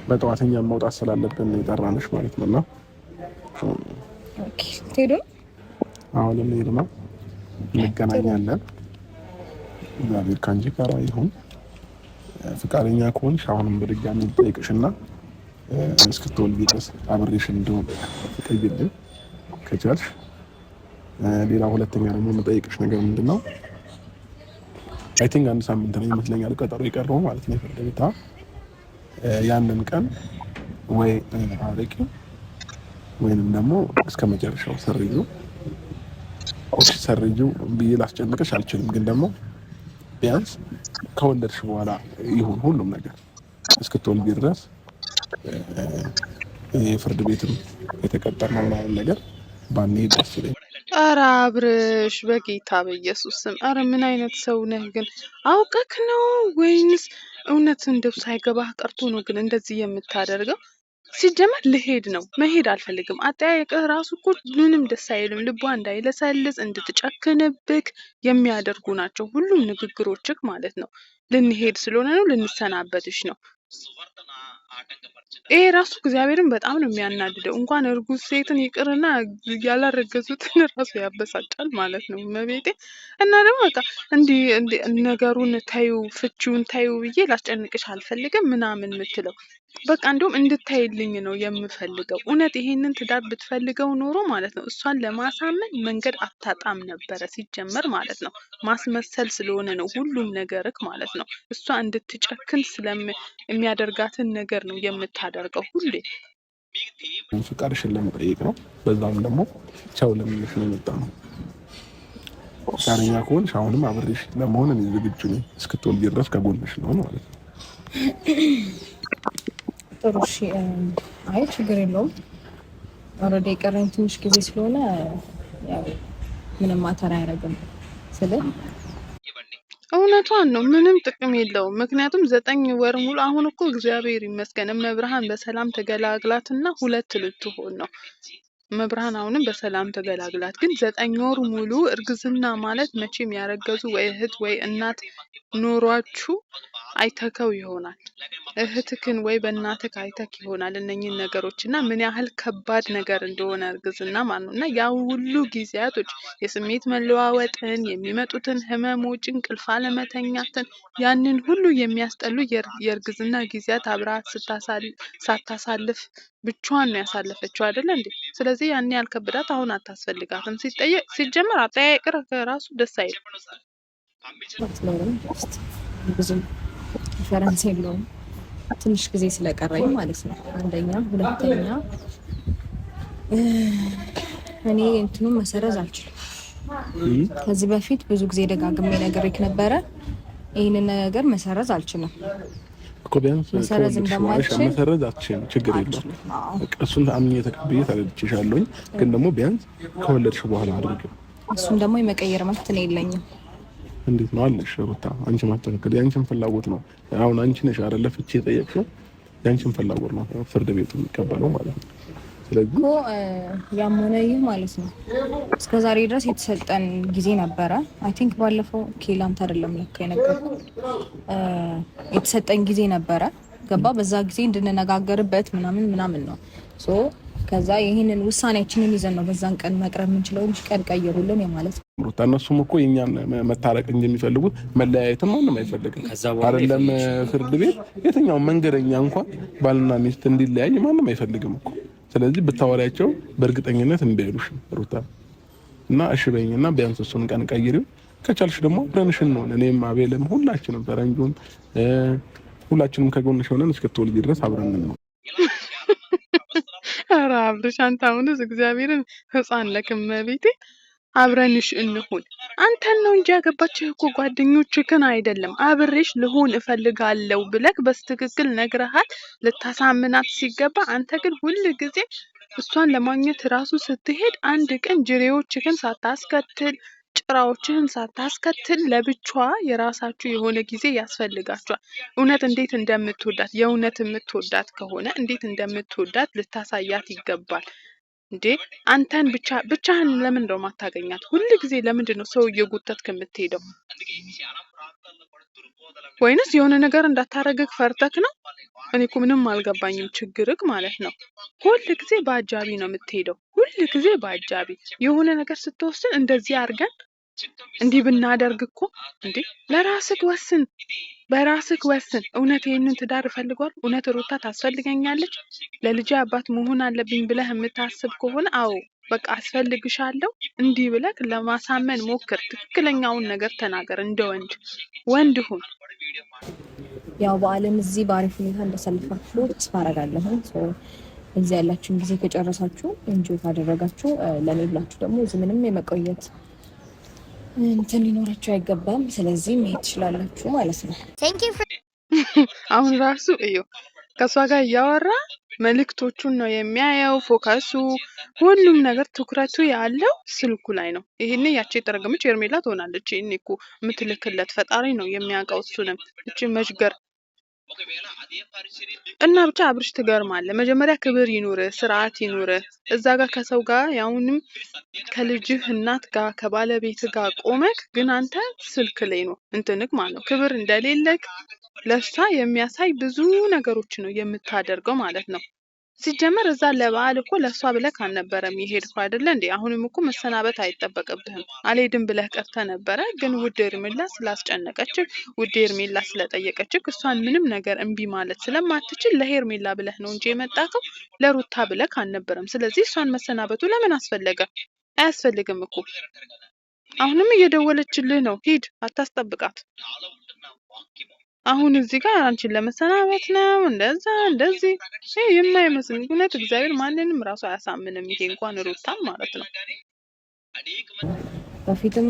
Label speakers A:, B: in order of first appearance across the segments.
A: በጠዋተኛ መውጣት ስላለብን የጠራንሽ ማለት ነውና
B: ኦኬ ትሄዱ
A: አሁን እንሄድ ነው እንገናኛለን። እግዚአብሔር ካንቺ ጋር ይሁን። ፍቃደኛ ከሆንሽ አሁንም በድጋሚ ልጠይቅሽና እስክትወልጂ ድረስ አብሬሽ እንደሆነ ፍቀጂልኝ ከቻልሽ። ሌላ ሁለተኛ ደግሞ የምጠይቅሽ ነገር ምንድነው? አይ ቲንክ አንድ ሳምንት ነው ይመስለኛል ቀጠሮ የቀረው ማለት ነው ፍርድ ቤት። ያንን ቀን ወይ አርቂ ወይንም ደግሞ እስከ መጨረሻው ሰርዩ ብዬ ላስጨንቅሽ አልችልም። ግን ደግሞ ቢያንስ ከወለድሽ በኋላ ይሁን ሁሉም ነገር እስክትወልጂ ድረስ የፍርድ ቤትም የተቀጠረው ምናምን ነገር ባንሄድ ደስ ይለኛል።
C: ኧረ አብርሽ በጌታ በኢየሱስ ስም፣ ኧረ ምን አይነት ሰው ነህ ግን? አውቀክ ነው ወይንስ እውነት እንደው ሳይገባህ ቀርቶ ነው ግን እንደዚህ የምታደርገው? ሲጀመር ልሄድ ነው መሄድ አልፈልግም። አጠያየቅህ ራሱ እኮ ምንም ደስ አይልም። ልቧ እንዳይለሰልስ እንድትጨክንብክ የሚያደርጉ ናቸው ሁሉም ንግግሮችክ ማለት ነው። ልንሄድ ስለሆነ ነው፣ ልንሰናበትሽ ነው። ይሄ ራሱ እግዚአብሔርን በጣም ነው የሚያናድደው። እንኳን እርጉዝ ሴትን ይቅርና ያላረገዙትን ራሱ ያበሳጫል ማለት ነው መቤቴ። እና ደግሞ በቃ እንዲህ ነገሩን ታዩ ፍቺውን ታዩ ብዬ ላስጨንቅሽ አልፈልግም ምናምን የምትለው በቃ እንደውም እንድታይልኝ ነው የምፈልገው። እውነት ይሄንን ትዳር ብትፈልገው ኖሮ ማለት ነው እሷን ለማሳመን መንገድ አታጣም ነበረ ሲጀመር ማለት ነው። ማስመሰል ስለሆነ ነው ሁሉም ነገርክ ማለት ነው። እሷ እንድትጨክን የሚያደርጋትን ነገር ነው የምታደርገው ሁሌ።
A: ፍቃድሽን ለመጠየቅ ነው። በዛም ደግሞ ቻው ለምንሽ ነው የመጣነው። ፍቃደኛ ከሆንሽ አሁንም አብሬሽ ለመሆን እኔ ዝግጁ ነኝ። እስክትወልጂ ድረስ ከጎንሽ ነው ማለት ነው።
B: ጥሩ እሺ። አይ ችግር የለውም። ኦልሬዲ የቀረኝ ትንሽ ጊዜ ስለሆነ ያው ምንም ማተር አያደርግም ስለ
C: እውነቷን ነው። ምንም ጥቅም የለውም። ምክንያቱም 9 ወር ሙሉ አሁን እኮ እግዚአብሔር ይመስገን እመብርሃን በሰላም ተገላግላትና 2 ልትሆን ነው። እመብርሃን አሁንም በሰላም ተገላግላት። ግን 9 ወር ሙሉ እርግዝና ማለት መቼም ያረገዙ ወይ እህት ወይ እናት ኖሯችሁ አይተከው ይሆናል። እህትክን ወይ በእናትክ አይተክ ይሆናል እነኚህን ነገሮች እና ምን ያህል ከባድ ነገር እንደሆነ እርግዝና ማለት ነው። እና ያው ሁሉ ጊዜያቶች የስሜት መለዋወጥን የሚመጡትን ህመሞች፣ እንቅልፍ አለመተኛትን ያንን ሁሉ የሚያስጠሉ የእርግዝና ጊዜያት አብራት ሳታሳልፍ ብቻዋን ነው ያሳለፈችው አይደለ እንዴ? ስለዚህ ያን ያልከብዳት አሁን አታስፈልጋትም። ሲጀመር አጠያየቅር ራሱ ደስ አይልም።
B: ብዙም ዲፈረንስ የለውም። ትንሽ ጊዜ ስለቀረኝ ማለት ነው። አንደኛ፣ ሁለተኛ እኔ እንትኑን መሰረዝ አልችልም። ከዚህ በፊት ብዙ ጊዜ ደጋግሜ ነግሬክ ነበረ። ይሄንን ነገር መሰረዝ አልችልም
A: እኮ ቢያንስ መሰረዝ አትችልም። ችግር የለውም። እሱን አምኜ ተቀብዬ ታደርግልሻለሁ። ግን ደግሞ ቢያንስ ከወለድሽ በኋላ አድርግ።
B: እሱን ደግሞ የመቀየር መብት ነው የለኝም።
A: እንዴት ነው አለሽ ሩታ? አንቺ ማስተካከል ያንቺን ፍላጎት ነው። አሁን አንቺ ነሽ አይደለ ፍቺ የጠየቅሽው፣ ያንቺን ፍላጎት ነው ፍርድ ቤቱ የሚቀበለው ማለት ነው። ስለዚህ
B: ያም ሆነ ይህ ማለት ነው እስከዛሬ ድረስ የተሰጠን ጊዜ ነበረ። አይ ቲንክ ባለፈው ኬላንት አይደለም ለካ የነገርኩህ የተሰጠን ጊዜ ነበረ። ገባ? በዛ ጊዜ እንድንነጋገርበት ምናምን ነው። ሶ ከዛ ይሄንን ውሳኔያችንን ይዘን ነው በዛን ቀን መቅረብ የምንችለው እንጂ ቀን ቀይሩልን ማለት ነው።
A: ሩታ እነሱም እኮ የኛን መታረቅ እንጂ የሚፈልጉት መለያየትም ማንም አይፈልግም አይደለም። ፍርድ ቤት የትኛው መንገደኛ እንኳን ባልና ሚስት እንዲለያይ ማንም አይፈልግም እኮ። ስለዚህ ብታወሪያቸው በእርግጠኝነት እንበይሉሽ ሩታ እና እሺ በይኝና ቢያንስ እሱን ቀን ቀይሪው። ከቻልሽ ደግሞ አብረንሽ ነው እኔም አቤልም ሁላችንም ፈረንጁም ሁላችንም ከጎንሽ ሆነን እስክትወልጂ ድረስ አብረን ነው።
C: ኧረ አብርሽ አንተ አሁንስ እግዚአብሔርን ህፃን ለክም ቤቴ አብረንሽ እንሁን። አንተን ነው እንጂ ያገባችህ እኮ ጓደኞችህን አይደለም። አብሬሽ ልሆን እፈልጋለሁ ብለክ በስትክክል ነግረሃል። ልታሳምናት ሲገባ አንተ ግን ሁል ጊዜ እሷን ለማግኘት ራሱ ስትሄድ አንድ ቀን ጅሬዎችህን ሳታስከትል ጭራዎችህን ሳታስከትል ለብቻዋ የራሳችሁ የሆነ ጊዜ ያስፈልጋችኋል። እውነት እንዴት እንደምትወዳት የእውነት የምትወዳት ከሆነ እንዴት እንደምትወዳት ልታሳያት ይገባል። እንዴ አንተን ብቻህን ለምን ነው ማታገኛት? ሁሉ ጊዜ ለምንድን ነው ሰው እየጎተትክ የምትሄደው? ወይንስ የሆነ ነገር እንዳታረግክ ፈርተክ ነው? እኔ እኮ ምንም አልገባኝም ችግርክ ማለት ነው። ሁል ጊዜ በአጃቢ ነው የምትሄደው፣ ሁል ጊዜ በአጃቢ። የሆነ ነገር ስትወስን እንደዚህ አድርገን እንዲህ ብናደርግ እኮ እንዴ! ለራስክ ወስን፣ በራስክ ወስን። እውነት ይህንን ትዳር እፈልገዋል? እውነት ሩታ ታስፈልገኛለች? ለልጄ አባት መሆን አለብኝ ብለህ የምታስብ ከሆነ አዎ በቃ አስፈልግሻለሁ እንዲህ ብለህ ለማሳመን ሞክር። ትክክለኛውን ነገር ተናገር። እንደ ወንድ ሁን።
B: ያው በአለም እዚህ በአሪፍ ሁኔታ እንደሰልፋችሁ ተስፋ አደርጋለሁ። እዚህ ያላችሁን ጊዜ ከጨረሳችሁ እንጆይ ካደረጋችሁ ለኔ ብላችሁ ደግሞ እዚህ ምንም የመቆየት እንትን ሊኖራችሁ አይገባም። ስለዚህ መሄድ ትችላላችሁ ማለት ነው።
C: አሁን ራሱ እዩ ከእሷ ጋር እያወራ መልእክቶቹን ነው የሚያየው። ፎከሱ ሁሉም ነገር ትኩረቱ ያለው ስልኩ ላይ ነው። ይሄኔ ያቺ የተረገመች ሄርሜላ ትሆናለች። ይሄኔ እኮ የምትልክለት ፈጣሪ ነው የሚያውቀው። እሱንም እቺ መሽገር እና ብቻ አብርሽ ትገርማለህ። መጀመሪያ ክብር ይኑርህ፣ ስርዓት ይኑርህ። እዛ ጋር ከሰው ጋር ያውንም ከልጅህ እናት ጋር ከባለቤት ጋር ቆመክ፣ ግን አንተ ስልክ ላይ ነው እንትንክ ማለት ነው። ክብር እንደሌለክ ለሷ የሚያሳይ ብዙ ነገሮች ነው የምታደርገው ማለት ነው። ሲጀመር እዛ ለበዓል እኮ ለሷ ብለህ አልነበረም የሄድከው አይደለ እንዴ? አሁንም እኮ መሰናበት አይጠበቅብህም። አልሄድም ብለህ ቀርተህ ነበረ። ግን ውድ ሄርሜላ ስላስጨነቀችህ፣ ውድ ሄርሜላ ስለጠየቀችህ፣ እሷን ምንም ነገር እምቢ ማለት ስለማትችል ለሄርሜላ ብለህ ነው እንጂ የመጣከው ለሩታ ብለህ አልነበረም። ስለዚህ እሷን መሰናበቱ ለምን አስፈለገ? አያስፈልግም እኮ። አሁንም እየደወለችልህ ነው። ሂድ፣ አታስጠብቃት። አሁን እዚህ ጋር አንቺን ለመሰናበት ነው እንደዛ እንደዚህ። ይሄ የማይመስል እውነት እግዚአብሔር ማንንም ራሱ አያሳምንም። ይሄ እንኳን ሩታም ማለት ነው።
B: በፊትም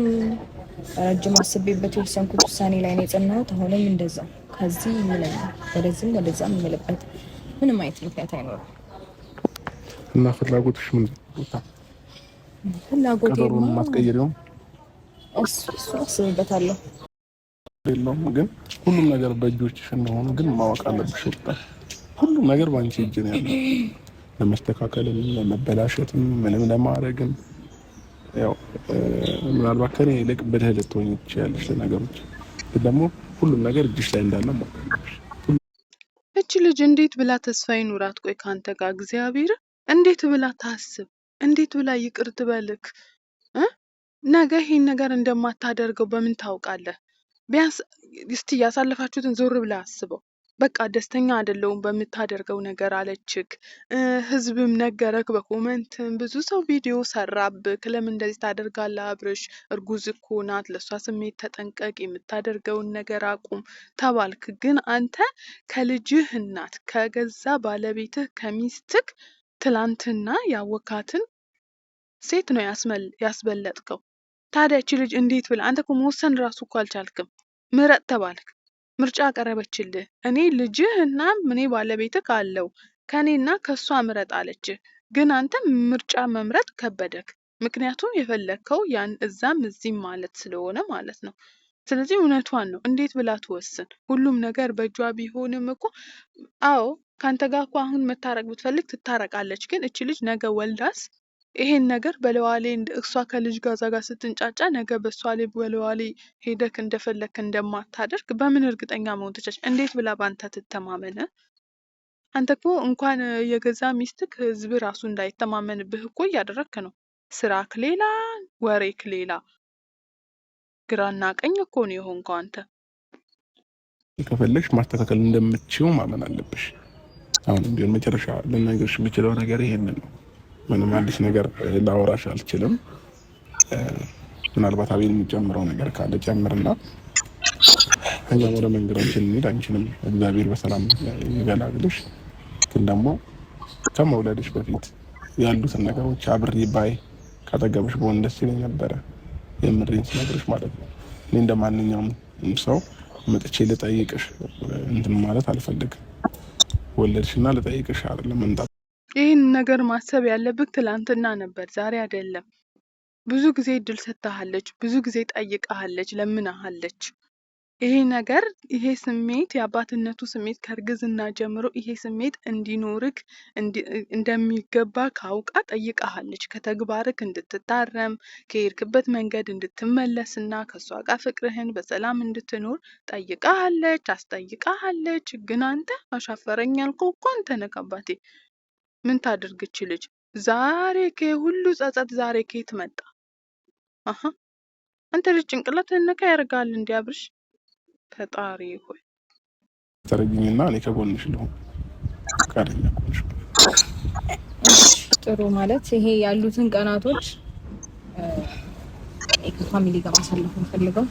B: ረጅም አስቤበት የወሰንኩት ውሳኔ ላይ ነው የጸናሁት። አሁንም እንደዛ ከዚህ ይለኛል ወደዚህም ወደዛም የምልበት ምንም አይነት ምክንያት አይኖርም።
A: እና ፍላጎትሽ ምን ሩታ?
B: ፍላጎቴ
A: ነው ማስቀየር ነው።
B: እሱ አስብበታለሁ።
A: የለውም ግን ሁሉም ነገር በእጆችሽ እንደሆነ ግን ማወቅ አለብሽ። ሁሉም ነገር ባንቺ እጅ ነው ያለው። ለመስተካከልም ለመበላሸትም ምንም ለማድረግም ያው ምናልባት ከኔ ይልቅ ብልህ ልትሆኚ ትችያለሽ ነገሮች፣ ግን ደግሞ ሁሉም ነገር እጅሽ ላይ እንዳለ ማወቅ አለብሽ።
C: እቺ ልጅ እንዴት ብላ ተስፋ ይኑራት? ቆይ ካንተ ጋር እግዚአብሔር እንዴት ብላ ታስብ? እንዴት ብላ ይቅር ትበልክ? ነገ ይሄን ነገር እንደማታደርገው በምን ታውቃለህ? ቢያንስ እስቲ ያሳለፋችሁትን ዞር ብለህ አስበው። በቃ ደስተኛ አይደለሁም በምታደርገው ነገር አለችክ። ህዝብም ነገረክ፣ በኮመንትም ብዙ ሰው ቪዲዮ ሰራብክ። ለምን እንደዚህ ታደርጋለህ አብርሽ? እርጉዝ እኮ ናት፣ ለእሷ ስሜት ተጠንቀቅ፣ የምታደርገውን ነገር አቁም ተባልክ። ግን አንተ ከልጅህ እናት ከገዛ ባለቤትህ ከሚስትክ ትላንትና ያወካትን ሴት ነው ያስበለጥከው። ታዲያ እቺ ልጅ እንዴት ብላ? አንተ እኮ መወሰን ራሱ እኮ አልቻልክም። ምረጥ ተባልክ፣ ምርጫ ቀረበችልህ። እኔ ልጅህ እና እኔ ባለቤትህ አለው ከኔና ከሷ ምረጥ አለችህ። ግን አንተ ምርጫ መምረጥ ከበደክ። ምክንያቱም የፈለግከው ያን እዛም እዚህም ማለት ስለሆነ ማለት ነው። ስለዚህ እውነቷን ነው። እንዴት ብላ ትወስን? ሁሉም ነገር በእጇ ቢሆንም እኮ አዎ ካንተ ጋር እኮ አሁን መታረቅ ብትፈልግ ትታረቃለች። ግን እቺ ልጅ ነገ ወልዳስ ይሄን ነገር በለዋሌ እሷ ከልጅ ጋር እዛ ጋር ስትንጫጫ ነገ በሷ ላይ በለዋሌ ሄደክ እንደፈለክ እንደማታደርግ በምን እርግጠኛ መሆን ትችላለች? እንዴት ብላ ባንተ ትተማመን? አንተ እኮ እንኳን የገዛ ሚስትክ ህዝብ ራሱ እንዳይተማመንብህ እኮ እያደረግክ ነው። ስራክ ሌላ፣ ወሬክ ሌላ፣ ግራና ቀኝ እኮ ነው የሆንከው አንተ።
A: ከፈለግሽ ማስተካከል እንደምትችይው ማመን አለብሽ። አሁን ቢሆን መጨረሻ ልነግርሽ የምችለው ነገር ይሄንን ነው። ምንም አዲስ ነገር ላወራሽ አልችልም። ምናልባት አቤል የሚጨምረው ነገር ካለ ጨምርና እኛም ወደ መንገዳችን እንሂድ። አንቺንም እግዚአብሔር በሰላም ይገላግልሽ። ግን ደግሞ ከመውለድሽ በፊት ያሉትን ነገሮች አብሬ ባይ ካጠገብሽ በሆን ደስ ይለኝ ነበረ። የምሬን ስነግርሽ ማለት ነው። እኔ እንደማንኛውም ሰው መጥቼ ልጠይቅሽ እንትን ማለት አልፈልግም። ወለድሽና ልጠይቅሽ አይደለም እንታ
C: ይህን ነገር ማሰብ ያለብህ ትላንትና ነበር፣ ዛሬ አይደለም። ብዙ ጊዜ እድል ሰጥታሃለች፣ ብዙ ጊዜ ጠይቃሃለች፣ ለምናሃለች። ይሄ ነገር ይሄ ስሜት የአባትነቱ ስሜት ከእርግዝና ጀምሮ ይሄ ስሜት እንዲኖርክ እንደሚገባ ካውቃ ጠይቃሃለች። ከተግባርክ እንድትታረም ከሄድክበት መንገድ እንድትመለስና ከእሷ ጋር ፍቅርህን በሰላም እንድትኖር ጠይቃሃለች፣ አስጠይቃሃለች። ግን አንተ አሻፈረኝ ያልከው እኮ አንተ ነህ አባቴ። ምን ታድርግ እቺ ልጅ? ዛሬ ሁሉ ጸጸት ዛሬ ከየት መጣ? አሀ አንተ ልጅ ጭንቅላትህን ነካ ያደርጋል እንዴ አብርሽ? ፈጣሪ ሆይ
A: ተረጅኝና እኔ ከጎንሽ ልሁን ፈቃደኛ ከሆንሽ።
B: ጥሩ ማለት ይሄ ያሉትን ቀናቶች ከፋሚሊ ጋር ማሳለፍ እንፈልገው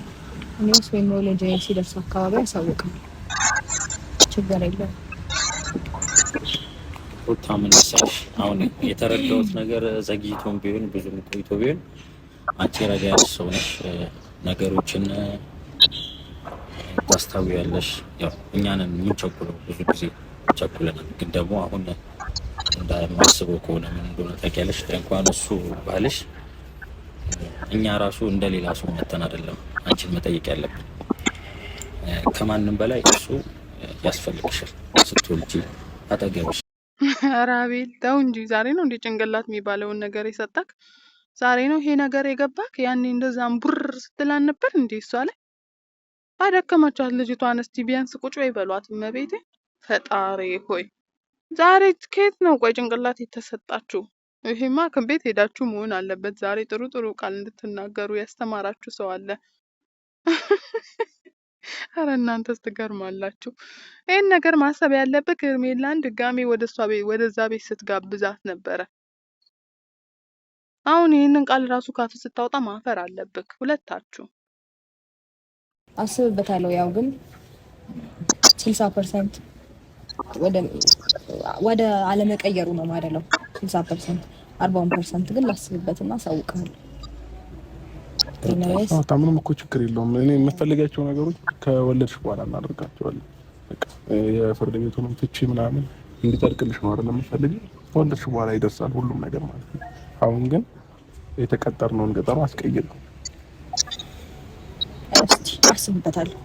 B: እኔስ ወይም ወለጀ ሲደርስ አካባቢ ያሳውቃል። ችግር የለም።
D: ሩታ ምን መሰለሽ አሁን የተረዳሁት ነገር ዘግይቶም ቢሆን ብዙም ቆይቶ ቢሆን አንቺ ረጋ ያለሽ ሰው ነሽ፣ ነገሮችን ታስታውያለሽ። ያው እኛንን የምንቸኩለው ብዙ ጊዜ ቸኩለናል። ግን ደግሞ አሁን እንደማስበው ከሆነ ምን እንደሆነ ታውቂያለሽ። እንኳን እሱ ባልሽ እኛ ራሱ እንደሌላ ሰው መተን አይደለም አንቺን መጠየቅ ያለብን። ከማንም በላይ እሱ ያስፈልግሻል። ስትወልጂ አጠገብሽ።
C: ኧረ አቤል ተው እንጂ። ዛሬ ነው እንዴ ጭንቅላት የሚባለውን ነገር የሰጣክ? ዛሬ ነው ይሄ ነገር የገባክ? ያኔ እንደዛም ቡር ስትላን ነበር እንዴ እሷ ላይ? አደከማችኋት ልጅቷን። እስቲ ቢያንስ ቁጭ በይ በሏት። እመቤቴ ፈጣሪ ሆይ ዛሬ ከየት ነው ቆይ ጭንቅላት የተሰጣችሁ? ይሄማ ከቤት ሄዳችሁ መሆን አለበት። ዛሬ ጥሩ ጥሩ ቃል እንድትናገሩ ያስተማራችሁ ሰው አለ። አረ እናንተስ ትገርማላችሁ። ይህን ነገር ማሰብ ያለብህ ሄርሜላን ድጋሜ ወደዛ ቤት ስትጋብዛት ነበረ። አሁን ይህንን ቃል ራሱ ካፍ ስታወጣ ማፈር አለብህ ሁለታችሁ።
B: አስብበታለሁ። ያው ግን 60% ወደ አለመቀየሩ ነው ማደለው። 60% 40% ግን ላስብበትና አሳውቃለሁ።
A: ምንም እኮ ችግር የለውም። እኔ የምፈልጋቸው ነገሮች ከወለድሽ በኋላ እናደርጋቸዋለን። የፍርድ ቤቱንም ፍቺ ምናምን እንዲጠርቅልሽ ነው አይደል የምፈልገው? ከወለድሽ በኋላ ይደርሳል ሁሉም ነገር ማለት ነው። አሁን ግን የተቀጠርነውን ቀጠሮ አስቀይር ነው።
B: አስብበታለሁ።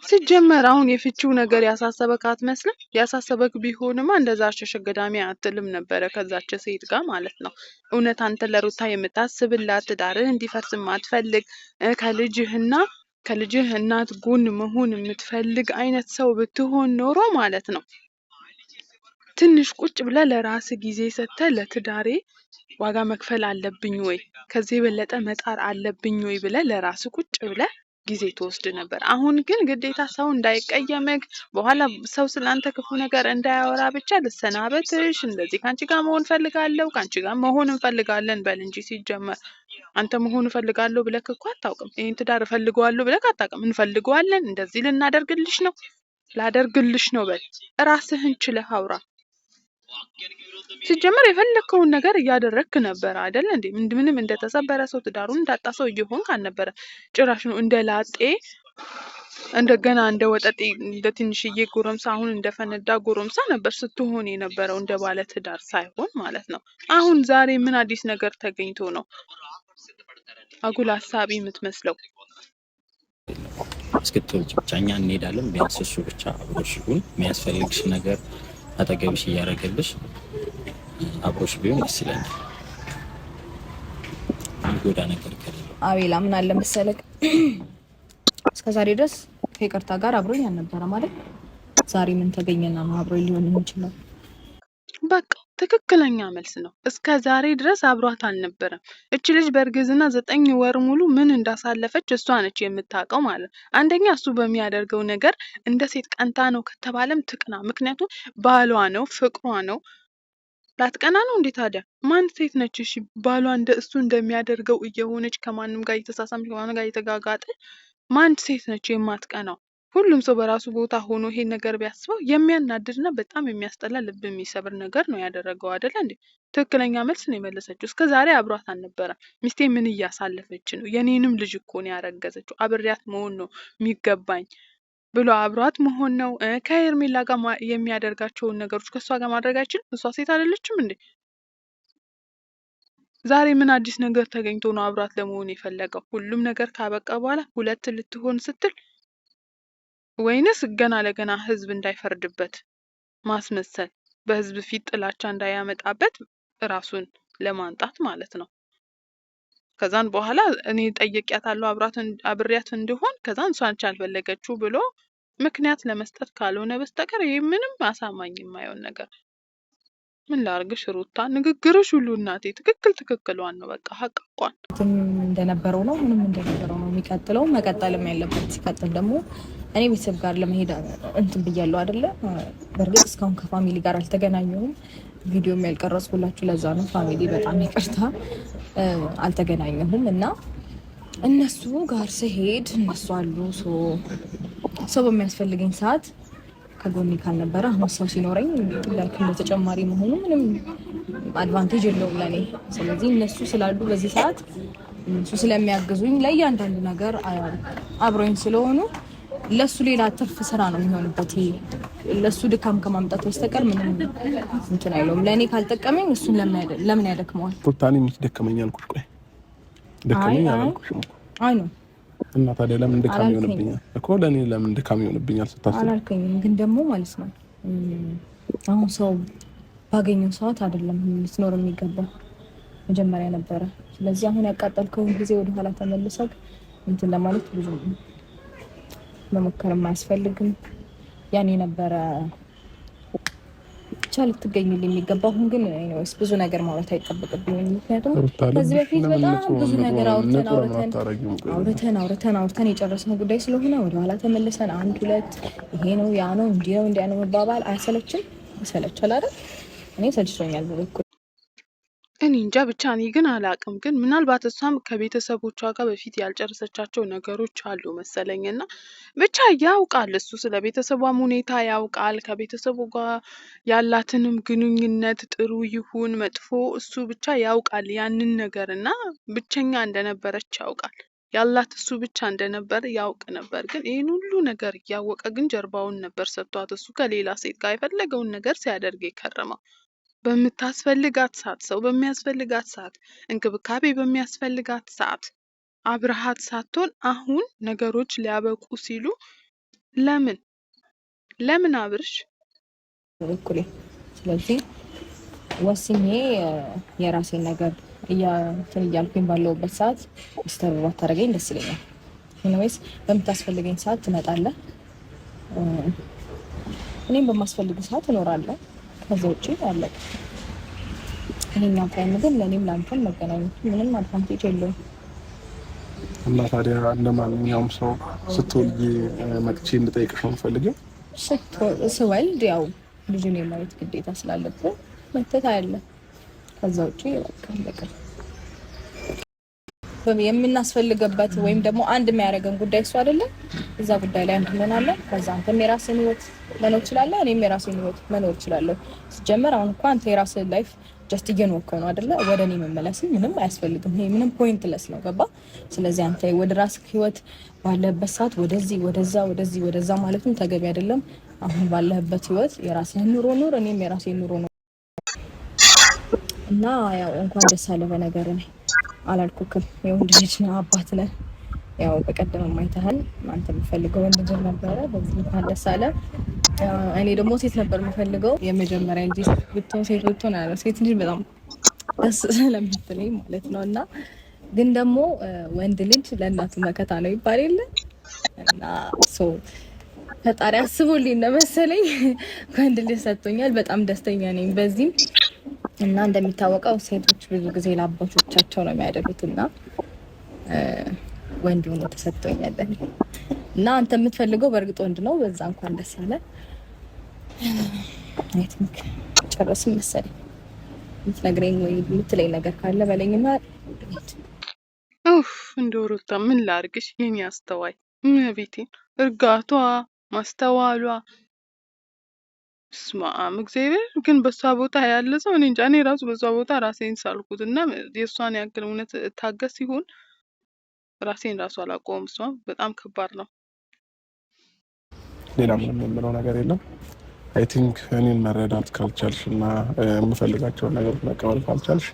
C: ሲጀመር አሁን የፍቺው ነገር ያሳሰበክ አትመስልም? ያሳሰበክ ቢሆንማ እንደዛ አሸሸገዳሚ አትልም ነበረ ከዛች ሴት ጋር ማለት ነው። እውነት አንተ ለሩታ የምታስብላት ትዳርህ እንዲፈርስ ማትፈልግ ከልጅህ እናት ጎን መሆን የምትፈልግ አይነት ሰው ብትሆን ኖሮ ማለት ነው ትንሽ ቁጭ ብለህ ለራስ ጊዜ ሰጥተህ ለትዳሬ ዋጋ መክፈል አለብኝ ወይ ከዚህ የበለጠ መጣር አለብኝ ወይ ብለህ ለራስ ቁጭ ብለህ ጊዜ ትወስድ ነበር። አሁን ግን ግዴታ ሰው እንዳይቀየምክ በኋላ ሰው ስላንተ ክፉ ነገር እንዳያወራ ብቻ ልሰናበትሽ፣ እንደዚህ ካንቺ ጋር መሆን ፈልጋለሁ፣ ካንቺ ጋር መሆን እንፈልጋለን በል እንጂ ሲጀመር አንተ መሆን እፈልጋለሁ ብለክ እኮ አታውቅም። ይሄን ትዳር እፈልገዋለሁ ብለክ አታውቅም። እንፈልገዋለን፣ እንደዚህ ልናደርግልሽ ነው፣ ላደርግልሽ ነው በል። ራስህን ችለህ አውራ። ሲጀመር የፈለከውን ነገር እያደረግክ ነበር አይደል እንዴ? ምንም እንደተሰበረ ሰው ትዳሩን እንዳጣ ሰው እየሆንክ አልነበረ። ጭራሽ ነው እንደ ላጤ እንደገና እንደ ወጠጤ እንደ ትንሽዬ ጎረምሳ አሁን እንደፈነዳ ጎረምሳ ነበር ስትሆን የነበረው እንደ ባለ ትዳር ሳይሆን ማለት ነው። አሁን ዛሬ ምን አዲስ ነገር ተገኝቶ ነው አጉል ሀሳቢ የምትመስለው?
D: እስክትወልጂ ብቻ እኛ እንሄዳለን። ቢያንስ እሱ ብቻ አብሮሽ ይሁን። የሚያስፈልግሽ ነገር አጠገብሽ እያደረገልሽ አብሮሽ ቢሆን ደስ ይለኛል። የሚጎዳ ነገር ከሌለ
B: አቤላ ምን አለ መሰለህ እስከዛሬ ድረስ ከይቅርታ ጋር አብሮኝ አልነበረ ማለት ዛሬ ምን ተገኘና ነው አብሮኝ ሊሆን የሚችለው?
C: በቃ ትክክለኛ መልስ ነው። እስከ ዛሬ ድረስ አብሯት አልነበረም። እች ልጅ በእርግዝና 9 ወር ሙሉ ምን እንዳሳለፈች እሷ ነች የምታውቀው ማለት። አንደኛ እሱ በሚያደርገው ነገር እንደ ሴት ቀንታ ነው ከተባለም ትቅና። ምክንያቱም ባሏ ነው፣ ፍቅሯ ነው። ላትቀና ነው እንዴ ታዲያ? ማን ሴት ነች እሺ ባሏ እንደ እሱ እንደሚያደርገው እየሆነች ከማንም ጋር እየተሳሳመች ከማንም ጋር እየተጋጋጠ ማን ሴት ነች የማትቀናው? ሁሉም ሰው በራሱ ቦታ ሆኖ ይሄን ነገር ቢያስበው የሚያናድድና በጣም የሚያስጠላ ልብ የሚሰብር ነገር ነው ያደረገው አይደለ እንዴ? ትክክለኛ መልስ ነው የመለሰችው። እስከ ዛሬ አብሯት አልነበረም። ሚስቴ ምን እያሳለፈች ነው? የኔንም ልጅ እኮ ነው ያረገዘችው። አብሬያት መሆን ነው የሚገባኝ ብሎ አብሯት መሆን ነው። ከሄርሜላ ጋር የሚያደርጋቸውን ነገሮች ከእሷ ጋር ማድረግ አይችልም? እሷ ሴት አይደለችም እንዴ? ዛሬ ምን አዲስ ነገር ተገኝቶ ነው አብራት ለመሆን የፈለገው? ሁሉም ነገር ካበቃ በኋላ ሁለት ልትሆን ስትል ወይንስ ገና ለገና ህዝብ እንዳይፈርድበት ማስመሰል፣ በህዝብ ፊት ጥላቻ እንዳያመጣበት ራሱን ለማንጣት ማለት ነው። ከዛን በኋላ እኔ ጠየቂያታለሁ አብሬያት እንድሆን ከዛን እሷ አንቺ አልፈለገችው ብሎ ምክንያት ለመስጠት ካልሆነ በስተቀር ይሄ ምንም አሳማኝ የማይሆን ነገር። ምን ላርግሽ ሩታ፣ ንግግርሽ ሁሉ እናቴ ትክክሏን ነው። በቃ ሀቃቋን
B: እንደነበረው ነው፣ ምንም እንደነበረው ነው የሚቀጥለው፣ መቀጠልም ያለበት። ሲቀጥል ደግሞ እኔ ቤተሰብ ጋር ለመሄድ እንትን ብያለሁ አይደለ? በእርግጥ እስካሁን ከፋሚሊ ጋር አልተገናኘሁም። ቪዲዮም ያልቀረጽኩላችሁ ለዛ ነው። ፋሚሊ በጣም ይቅርታ አልተገናኘሁም። እና እነሱ ጋር ስሄድ እነሱ አሉ። ሰው በሚያስፈልገኝ ሰዓት ከጎኔ ካልነበረ አሁን ሰው ሲኖረኝ ላይክ እንደ ተጨማሪ መሆኑ ምንም አድቫንቴጅ የለውም ለኔ። ስለዚህ እነሱ ስላሉ በዚህ ሰዓት እነሱ ስለሚያግዙኝ ለእያንዳንዱ ነገር አብሮኝ ስለሆኑ ለሱ ሌላ ትርፍ ስራ ነው የሚሆንበት። ለሱ ድካም ከማምጣት በስተቀር ምንም እንትን አይለውም። ለእኔ ካልጠቀመኝ እሱን ለምን ያደክመዋል?
A: ቶታሊ ደከመኝ አልኩሽ። ቆይ ደከመኝ አላልኩሽም እኮ። አይ ነው እና ታዲያ ለምን ድካም ይሆንብኛል እኮ? ለኔ ለምን ድካም ይሆንብኛል ስታስብ
B: አላልከኝም። ግን ደግሞ ማለት ነው አሁን ሰው ባገኘው ሰዓት አይደለም ልትኖር የሚገባው መጀመሪያ ነበረ። ስለዚህ አሁን ያቃጠልከውን ጊዜ ወደ ኋላ ተመልሰህ እንትን ለማለት ብዙ መሞከርም አያስፈልግም። ያኔ ነበረ ብቻ ልትገኝልኝ የሚገባው። አሁን ግን ኤኒዌይስ ብዙ ነገር ማውራት አይጠበቅብኝም። ምክንያቱም ከዚህ በፊት በጣም ብዙ ነገር አውርተን የጨረስነው ጉዳይ ስለሆነ ወደኋላ ተመልሰን አንድ ሁለት ይሄ ነው ያ ነው እንዲህ ነው እንዲያ ነው መባባል አይሰለችም? ይሰለቻል አይደል? እኔ ሰልችቶኛል በበኩሌ።
C: እኔ እንጃ ብቻ እኔ ግን አላቅም። ግን ምናልባት እሷም ከቤተሰቦቿ ጋር በፊት ያልጨረሰቻቸው ነገሮች አሉ መሰለኝ እና ብቻ ያውቃል፣ እሱ ስለ ቤተሰቧም ሁኔታ ያውቃል። ከቤተሰቡ ጋር ያላትንም ግንኙነት ጥሩ ይሁን መጥፎ እሱ ብቻ ያውቃል ያንን ነገር እና ብቸኛ እንደነበረች ያውቃል። ያላት እሱ ብቻ እንደነበር ያውቅ ነበር። ግን ይህን ሁሉ ነገር እያወቀ ግን ጀርባውን ነበር ሰጥቷት እሱ ከሌላ ሴት ጋር የፈለገውን ነገር ሲያደርግ የከረመው። በምታስፈልጋት ሰዓት፣ ሰው በሚያስፈልጋት ሰዓት፣ እንክብካቤ በሚያስፈልጋት ሰዓት አብረሃት ሳትሆን አሁን ነገሮች ሊያበቁ ሲሉ ለምን አብርሽ
B: በኩሌ። ስለዚህ ወስኜ የራሴን ነገር እያልኩኝ ባለውበት ሰዓት ስተርባት ታደርገኝ ደስ ይለኛል። ኢኒዌይስ በምታስፈልገኝ ሰዓት ትመጣለህ፣ እኔም በማስፈልግ ሰዓት እኖራለሁ። ከዛ ውጪ አለ ይሄኛው ታይም ግን ለኔም ላንተም መገናኘት ምንም አድቫንቴጅ የለውም።
A: እና ታዲያ እንደማንኛውም ሰው ስትወልጂ መጥቼ እንድጠይቅሽ ነው የምፈልገው።
B: ስወልድ ያው ልጁን የማየት ግዴታ ስላለብን መተት አያለ። ከዛ ውጪ በቃ የምናስፈልገበት ወይም ደግሞ አንድ የሚያደርገን ጉዳይ እሱ አይደለም። እዛ ጉዳይ ላይ አንድ እንሆናለን። ከዛ አንተም የራስህን ህይወት መኖር ትችላለህ፣ እኔም የራሴን ህይወት መኖር እችላለሁ። ሲጀመር አሁን እኮ አንተ የራስህን ላይፍ ጀስት እየኖርከው ነው አይደለ? ወደ እኔ መመለስም ምንም አያስፈልግም። ይሄ ምንም ፖይንትለስ ነው። ገባ? ስለዚህ አንተ ወደ ራስህ ህይወት ባለህበት ሰዓት ወደዚህ ወደዛ ማለትም ተገቢ አይደለም። አሁን ባለህበት ህይወት የራስህን ኑሮ ኑር፣ እኔም የራሴን ኑሮ ነው እና ያው እንኳን ደስ አለህ። በነገር ነኝ አላልኩክም? የወንድ ልጅ ነው አባት ነህ። ያው በቀደም ማይተሃል አንተ የምፈልገው ወንድ ልጅ ነበረ። በዚህ እንኳን ደስ አለ። እኔ ደግሞ ሴት ነበር የምፈልገው የመጀመሪያ እንጂ ሴት ብትሆን አለ ሴት ልጅ በጣም ደስ ስለምትለኝ ማለት ነው። እና ግን ደግሞ ወንድ ልጅ ለእናቱ መከታ ነው ይባል የለ እና ፈጣሪ አስቦልኝ ነው መሰለኝ ወንድ ልጅ ሰጥቶኛል። በጣም ደስተኛ ነኝ በዚህም። እና እንደሚታወቀው ሴቶች ብዙ ጊዜ ለአባቶቻቸው ነው የሚያደርጉት እና ወንድ ሆኖ ተሰጥቶኛል እና አንተ የምትፈልገው በእርግጥ ወንድ ነው። በዛ እንኳን ደስ አለ። አይ ቲንክ ጨረስን መሰለኝ። የምትነግረኝ ወይ የምትለኝ ነገር ካለ በለኝና
C: እንደው ሩታ ምን ላርግሽ የኔ አስተዋይ ቤቴን እርጋቷ ማስተዋሏ ስማም እግዚአብሔር ግን በሷ ቦታ ያለ ሰው እኔ እንጃ። እኔ ራሱ በሷ ቦታ ራሴን ሳልኩት እና የሷን ያክል እውነት ታገስ ሲሆን ራሴን ራሱ አላቆም። እሷ በጣም ከባድ ነው።
A: ሌላ ምንም የምለው ነገር የለም። አይ ቲንክ እኔን መረዳት ካልቻልሽ እና የምፈልጋቸውን ነገሮች መቀበል ካልቻልሽ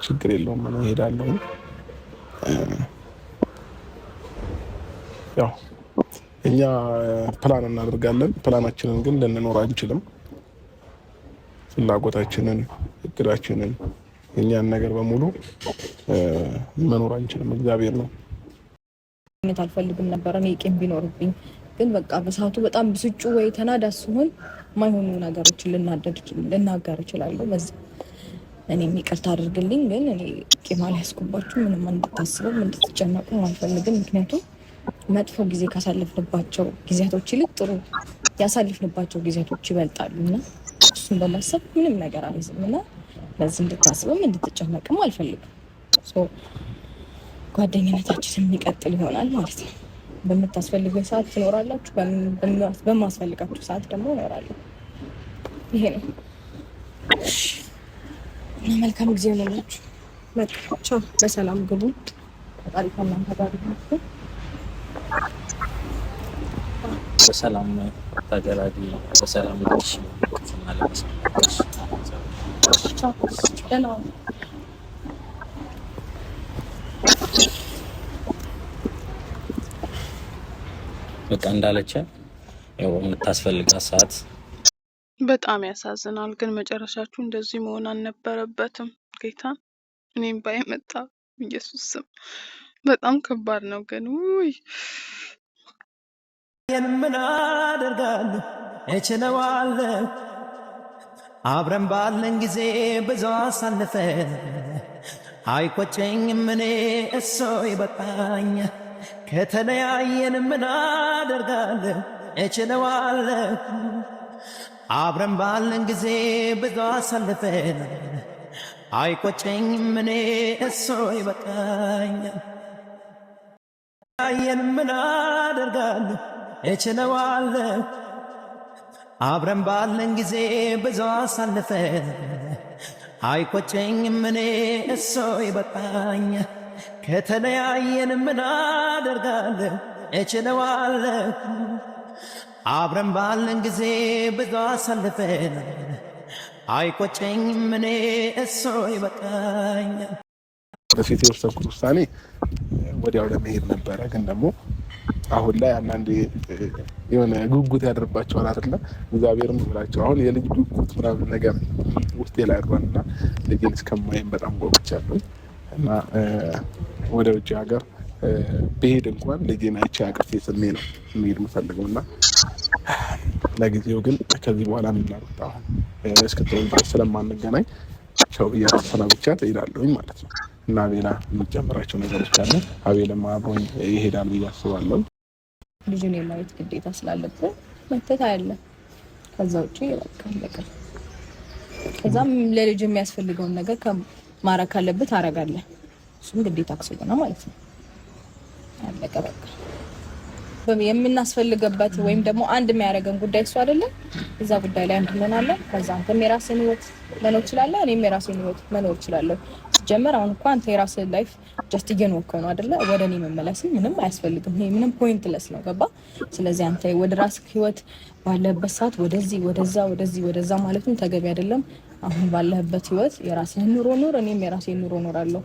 A: ችግር የለውም እኔ እሄዳለሁ። ያው እኛ ፕላን እናደርጋለን፣ ፕላናችንን ግን ልንኖር አንችልም። ፍላጎታችንን፣ እቅዳችንን፣ የኛን ነገር በሙሉ መኖር አንችልም። እግዚአብሔር ነው።
B: አልፈልግም ነበር እኔ ቂም ቢኖርብኝ፣ ግን በቃ በሰዓቱ በጣም ብስጩ ወይ ተናዳ ሲሆን ማይሆኑ ነገሮችን ልናገር እችላለሁ። በዛ እኔም ይቅርታ አድርግልኝ። ግን እኔ ቂም አልያዝኩባችሁ። ምንም እንድታስበው እንድትጨነቁ አልፈልግም። ምክንያቱም መጥፎ ጊዜ ካሳለፍንባቸው ጊዜያቶች ይልቅ ጥሩ ያሳልፍንባቸው ጊዜያቶች ይበልጣሉ እና እሱን በማሰብ ምንም ነገር አልይዝም እና ለዚህ እንድታስብም እንድትጨነቅም አልፈልግም። ጓደኝነታችን የሚቀጥል ይሆናል ማለት ነው። በምታስፈልገው ሰዓት ትኖራላችሁ፣ በማስፈልጋችሁ ሰዓት ደግሞ እኖራለሁ። ይሄ ነው እና መልካም ጊዜ ሆነላችሁ። ቻው፣ በሰላም ግቡ። ፈጣሪ ከእናንተ ጋር ይሁን።
D: በሰላም ታገላጊ፣ በሰላም ልጅ ክፉና ለመስማማትሽ።
B: ቻው፣ ደህና ሁኑ።
D: በቃ እንዳለች ያው የምታስፈልጋት ሰዓት።
C: በጣም ያሳዝናል፣ ግን መጨረሻችሁ እንደዚህ መሆን አልነበረበትም። ጌታን እኔም ባይመጣ ኢየሱስ ስም በጣም ከባድ ነው። ግን ውይ
E: ምን አደርጋለሁ እችለዋለሁ። አብረን ባለን ጊዜ ብዙ አሳልፈን አይቆጨኝም እኔ እሱ ይበቃኝ። ከተለያየን ምን አደርጋለሁ እችለዋለሁ። አብረን ባለን ጊዜ ብዙ አሳልፈን አይቆጨኝም እኔ እሱ ይበቃኝ። ከተለያየን ምን አደርጋለሁ እችለዋለሁ። አብረን ባለን ጊዜ ብዙ አሳልፈን አይቆጨኝም እኔ እሱ ይበቃኝ። ከተለያየን ምን አደርጋለሁ እችለዋለሁ። አብረን ባለን ጊዜ ብዙ አሳልፈን አይቆጨኝም እኔ እሱ ይበቃኝ።
A: በፊት የወሰንኩት ውሳኔ ወዲያው ለመሄድ ነበረ። ግን ደግሞ አሁን ላይ አንዳንዴ የሆነ ጉጉት ያደርባቸዋል አይደለ? እግዚአብሔርን ብላቸው አሁን የልጅ ጉጉት ምናምን ነገር ውስጤ ላይ አድሯልና ልጅን እስከማይም በጣም ጓጉቻለሁ እና ወደ ውጭ ሀገር ብሄድ እንኳን ልጅን አይቼ አቅፌ ስሜ ነው መሄድ የምፈልገው እና ለጊዜው ግን ከዚህ በኋላ ምናልባት አሁን እስክትወልድ ድረስ ስለማንገናኝ ቻው እያሰና ብቻ ትሄዳለሁኝ ማለት ነው። እና ሌላ የሚጨምራቸው ነገሮች አለ። አቤልም አብሮኝ ይሄዳል ብዬ አስባለሁ።
B: ልጁን የማየት ግዴታ ስላለብን መተት አለ። ከዛ ውጪ በቃ ከዛም ለልጅ የሚያስፈልገውን ነገር ማረግ ካለበት አረጋለሁ። እሱም ግዴታ ስለሆነ ማለት ነው። አለቀ በቃ። የምናስፈልገበት ወይም ደግሞ አንድ የሚያደርገን ጉዳይ እሱ አይደለም። እዛ ጉዳይ ላይ አንድ እንሆናለን። ከዛ አንተም የራስህን ህይወት መኖር ትችላለህ፣ እኔም የራሴን ህይወት መኖር እችላለሁ። ሲጀመር አሁን እኮ አንተ የራስህን ላይፍ ጀስት እየኖርከው ነው አይደለ? ወደ እኔ መመለስ ምንም አያስፈልግም። ይሄ ምንም ፖይንትለስ ነው። ገባ? ስለዚህ አንተ ወደ ራስህ ህይወት ባለበት ሰዓት ወደዚህ ወደዛ ማለቱም ተገቢ አይደለም። አሁን ባለህበት ህይወት የራስህን ኑሮ ኑር፣ እኔም የራሴን ኑሮ እኖራለሁ።